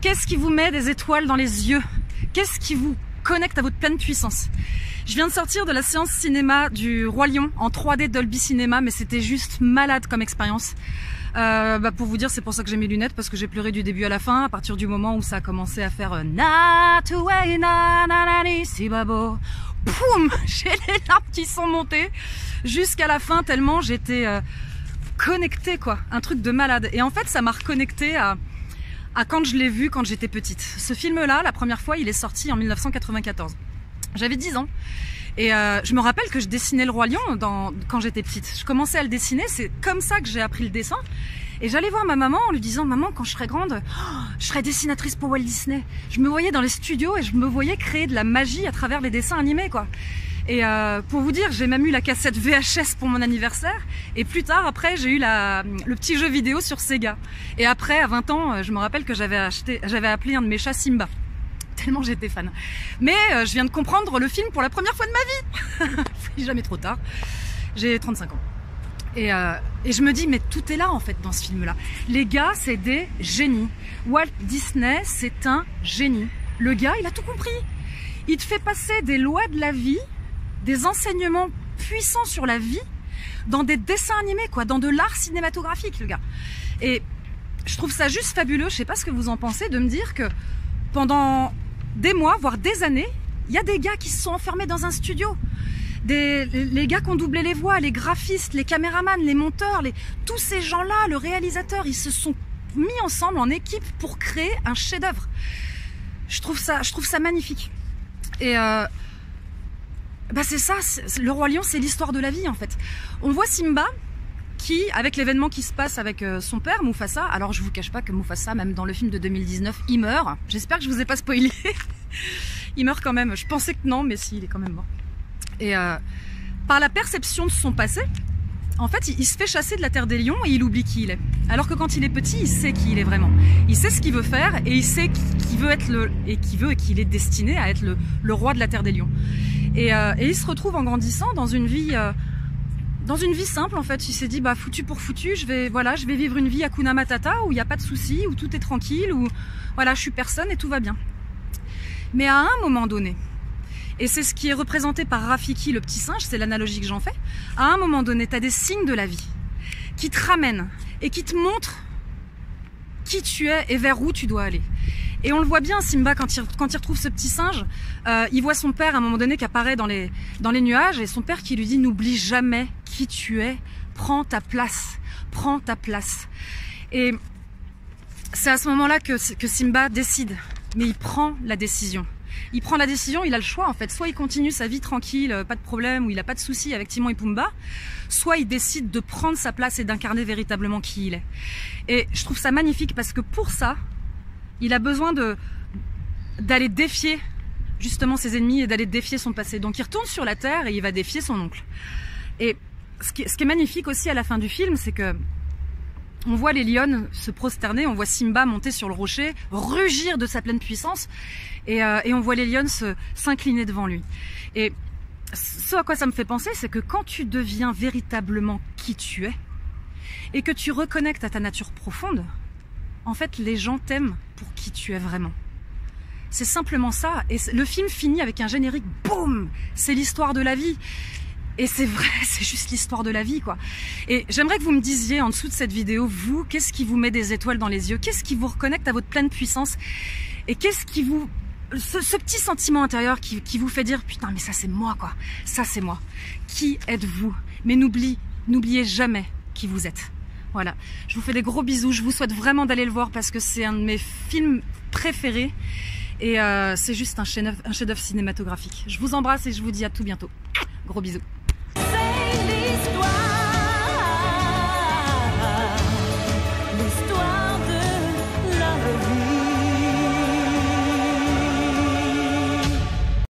Qu'est-ce qui vous met des étoiles dans les yeux? Qu'est-ce qui vous connecte à votre pleine puissance? Je viens de sortir de la séance cinéma du Roi Lion en 3D Dolby Cinema, mais c'était juste malade comme expérience. Pour vous dire, c'est pour ça que j'ai mes lunettes, parce que j'ai pleuré du début à la fin, à partir du moment où ça a commencé à faire poum, j'ai les larmes qui sont montées jusqu'à la fin, tellement j'étais connectée, quoi, un truc de malade. Et en fait, ça m'a reconnectée à quand je l'ai vu quand j'étais petite. Ce film-là, la première fois, il est sorti en 1994. J'avais 10 ans. Et je me rappelle que je dessinais le Roi Lion quand j'étais petite. Je commençais à le dessiner, c'est comme ça que j'ai appris le dessin. Et j'allais voir ma maman en lui disant « Maman, quand je serai grande, je serai dessinatrice pour Walt Disney. » Je me voyais dans les studios et je me voyais créer de la magie à travers les dessins animés, quoi. Et pour vous dire, j'ai même eu la cassette VHS pour mon anniversaire. Et plus tard, après, j'ai eu le petit jeu vidéo sur Sega. Et après, à 20 ans, je me rappelle que j'avais appelé un de mes chats Simba. Tellement j'étais fan. Mais je viens de comprendre le film pour la première fois de ma vie. Jamais trop tard. J'ai 35 ans. Et je me dis, mais tout est là en fait dans ce film-là. Les gars, c'est des génies. Walt Disney, c'est un génie. Le gars, il a tout compris. Il te fait passer des lois de la vie, des enseignements puissants sur la vie, dans des dessins animés, quoi, dans de l'art cinématographique, le gars. Et je trouve ça juste fabuleux, je sais pas ce que vous en pensez, de me dire que pendant des mois, voire des années, il y a des gars qui se sont enfermés dans un studio. Les gars qui ont doublé les voix, les graphistes, les caméramans, les monteurs, tous ces gens-là, le réalisateur, ils se sont mis ensemble en équipe pour créer un chef-d'œuvre. Je trouve ça magnifique. Et c'est ça, le Roi Lion, c'est l'histoire de la vie en fait. On voit Simba qui, avec l'événement qui se passe avec son père, Mufasa, alors je vous cache pas que Mufasa, même dans le film de 2019, il meurt. J'espère que je vous ai pas spoilé. Il meurt quand même, je pensais que non, mais si, il est quand même mort. Et par la perception de son passé, en fait, il se fait chasser de la terre des lions et il oublie qui il est. Alors que quand il est petit, il sait qui il est vraiment. Il sait ce qu'il veut faire et il sait qu'il veut être et qu'il est destiné à être le roi de la terre des lions. Et il se retrouve en grandissant dans une vie simple en fait. Il s'est dit foutu pour foutu, je vais vivre une vie Hakuna Matata où il n'y a pas de soucis, où tout est tranquille, où voilà, je suis personne et tout va bien. Mais à un moment donné, et c'est ce qui est représenté par Rafiki, le petit singe, c'est l'analogie que j'en fais, à un moment donné, tu as des signes de la vie qui te ramènent et qui te montrent qui tu es et vers où tu dois aller. Et on le voit bien, Simba, quand il retrouve ce petit singe, il voit son père à un moment donné qui apparaît dans les nuages, et son père qui lui dit « N'oublie jamais qui tu es, prends ta place, prends ta place ». Et c'est à ce moment-là que Simba décide, mais il prend la décision. Il prend la décision, il a le choix en fait. Soit il continue sa vie tranquille, pas de problème, où il n'a pas de soucis avec Timon et Pumba, soit il décide de prendre sa place et d'incarner véritablement qui il est. Et je trouve ça magnifique parce que pour ça, il a besoin d'aller défier justement ses ennemis et d'aller défier son passé. Donc il retourne sur la terre et il va défier son oncle. Et ce qui est magnifique aussi à la fin du film, c'est que on voit les lions se prosterner, on voit Simba monter sur le rocher, rugir de sa pleine puissance, et on voit les lions s'incliner devant lui. Et ce à quoi ça me fait penser, c'est que quand tu deviens véritablement qui tu es, et que tu reconnectes à ta nature profonde, en fait, les gens t'aiment pour qui tu es vraiment. C'est simplement ça. Et le film finit avec un générique, boum! C'est l'histoire de la vie. Et c'est vrai, c'est juste l'histoire de la vie, quoi. Et j'aimerais que vous me disiez en dessous de cette vidéo, vous, qu'est-ce qui vous met des étoiles dans les yeux? Qu'est-ce qui vous reconnecte à votre pleine puissance? Et qu'est-ce qui vous... Ce petit sentiment intérieur qui vous fait dire, putain, mais ça c'est moi, quoi. Ça c'est moi. Qui êtes-vous? Mais n'oubliez jamais qui vous êtes. Voilà, je vous fais des gros bisous, je vous souhaite vraiment d'aller le voir parce que c'est un de mes films préférés et c'est juste un chef-d'œuvre cinématographique. Je vous embrasse et je vous dis à tout bientôt. Gros bisous.